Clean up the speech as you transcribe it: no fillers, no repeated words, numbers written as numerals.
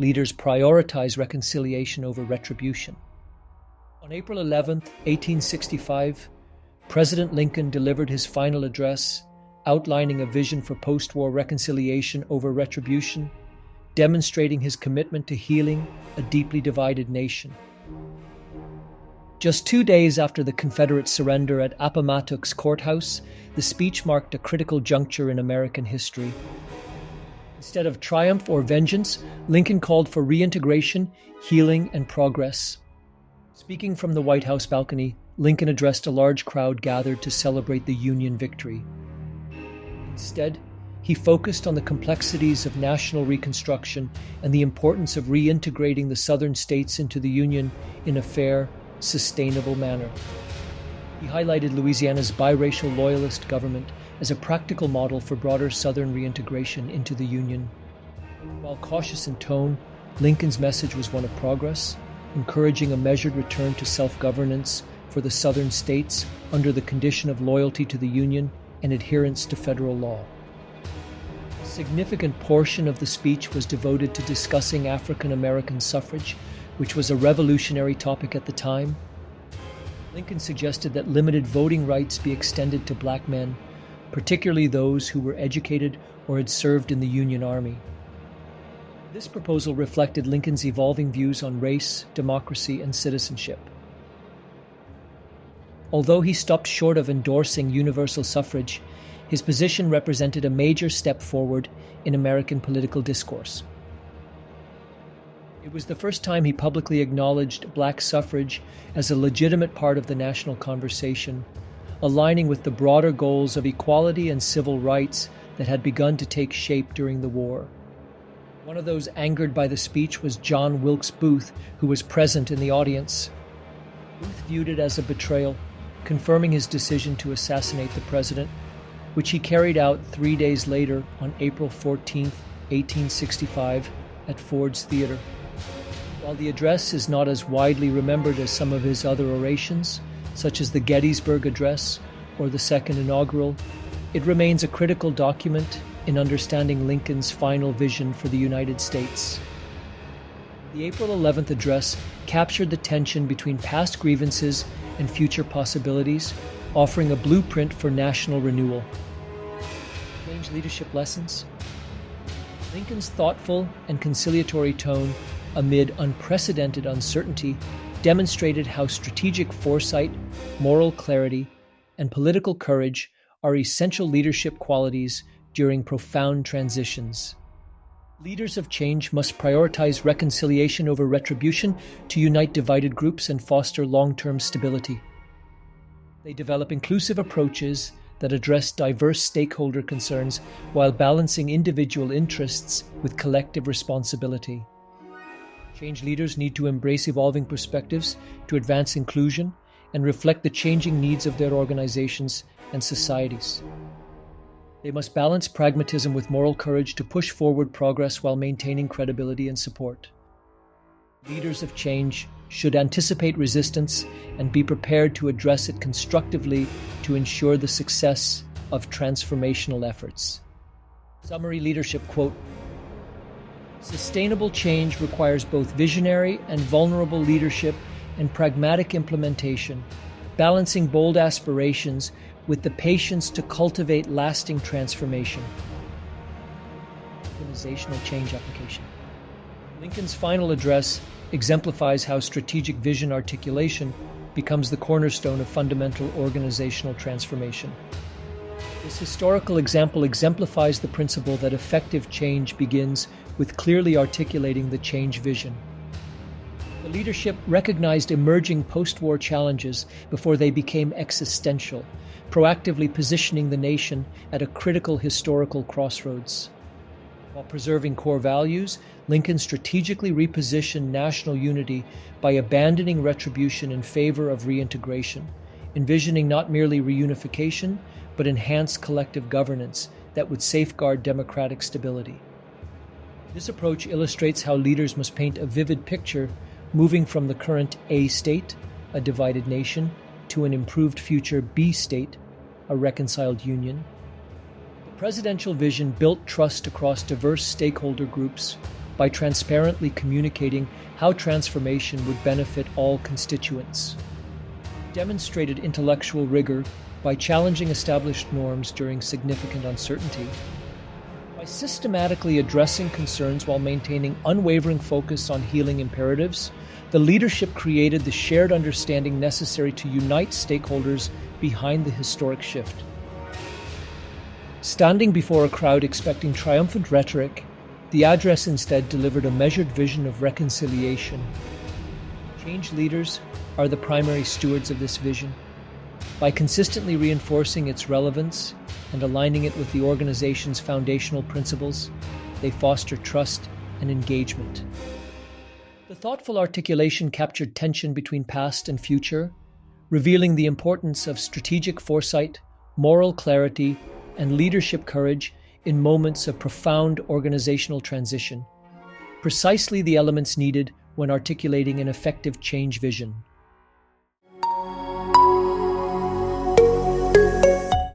leaders prioritize reconciliation over retribution. On April 11, 1865, President Lincoln delivered his final address, outlining a vision for post-war reconciliation over retribution, demonstrating his commitment to healing a deeply divided nation. Just 2 days after the Confederate surrender at Appomattox Court House, the speech marked a critical juncture in American history. Instead of triumph or vengeance, Lincoln called for reintegration, healing, and progress. Speaking from the White House balcony, Lincoln addressed a large crowd gathered to celebrate the Union victory. Instead, he focused on the complexities of national reconstruction and the importance of reintegrating the Southern states into the Union in a fair, sustainable manner. He highlighted Louisiana's biracial loyalist government as a practical model for broader Southern reintegration into the Union. While cautious in tone, Lincoln's message was one of progress, encouraging a measured return to self-governance for the Southern states under the condition of loyalty to the Union and adherence to federal law. A significant portion of the speech was devoted to discussing African American suffrage, which was a revolutionary topic at the time. Lincoln suggested that limited voting rights be extended to black men, particularly those who were educated or had served in the Union Army. This proposal reflected Lincoln's evolving views on race, democracy, and citizenship. Although he stopped short of endorsing universal suffrage, his position represented a major step forward in American political discourse. It was the first time he publicly acknowledged black suffrage as a legitimate part of the national conversation, aligning with the broader goals of equality and civil rights that had begun to take shape during the war. One of those angered by the speech was John Wilkes Booth, who was present in the audience. Booth viewed it as a betrayal, confirming his decision to assassinate the president, which he carried out 3 days later on April 14, 1865, at Ford's Theater. While the address is not as widely remembered as some of his other orations, such as the Gettysburg Address or the Second Inaugural, it remains a critical document in understanding Lincoln's final vision for the United States. The April 11th address captured the tension between past grievances and future possibilities, offering a blueprint for national renewal. Change leadership lessons. Lincoln's thoughtful and conciliatory tone amid unprecedented uncertainty demonstrated how strategic foresight, moral clarity, and political courage are essential leadership qualities during profound transitions. Leaders of change must prioritize reconciliation over retribution to unite divided groups and foster long-term stability. They develop inclusive approaches that address diverse stakeholder concerns while balancing individual interests with collective responsibility. Change leaders need to embrace evolving perspectives to advance inclusion and reflect the changing needs of their organizations and societies. They must balance pragmatism with moral courage to push forward progress while maintaining credibility and support. Leaders of change should anticipate resistance and be prepared to address it constructively to ensure the success of transformational efforts. Summary leadership quote: "Sustainable change requires both visionary and vulnerable leadership and pragmatic implementation, balancing bold aspirations with the patience to cultivate lasting transformation." Organizational change application. Lincoln's final address exemplifies how strategic vision articulation becomes the cornerstone of fundamental organizational transformation. This historical example exemplifies the principle that effective change begins with clearly articulating the change vision. The leadership recognized emerging post-war challenges before they became existential, proactively positioning the nation at a critical historical crossroads. While preserving core values, Lincoln strategically repositioned national unity by abandoning retribution in favor of reintegration, envisioning not merely reunification, but enhanced collective governance that would safeguard democratic stability. This approach illustrates how leaders must paint a vivid picture, moving from the current A state, a divided nation, to an improved future B state, a reconciled union. The presidential vision built trust across diverse stakeholder groups, by transparently communicating how transformation would benefit all constituents. Demonstrated intellectual rigor by challenging established norms during significant uncertainty. By systematically addressing concerns while maintaining unwavering focus on healing imperatives, the leadership created the shared understanding necessary to unite stakeholders behind the historic shift. Standing before a crowd expecting triumphant rhetoric, the address instead delivered a measured vision of reconciliation. Change leaders are the primary stewards of this vision. By consistently reinforcing its relevance and aligning it with the organization's foundational principles, they foster trust and engagement. The thoughtful articulation captured tension between past and future, revealing the importance of strategic foresight, moral clarity, and leadership courage in moments of profound organizational transition, precisely the elements needed when articulating an effective change vision.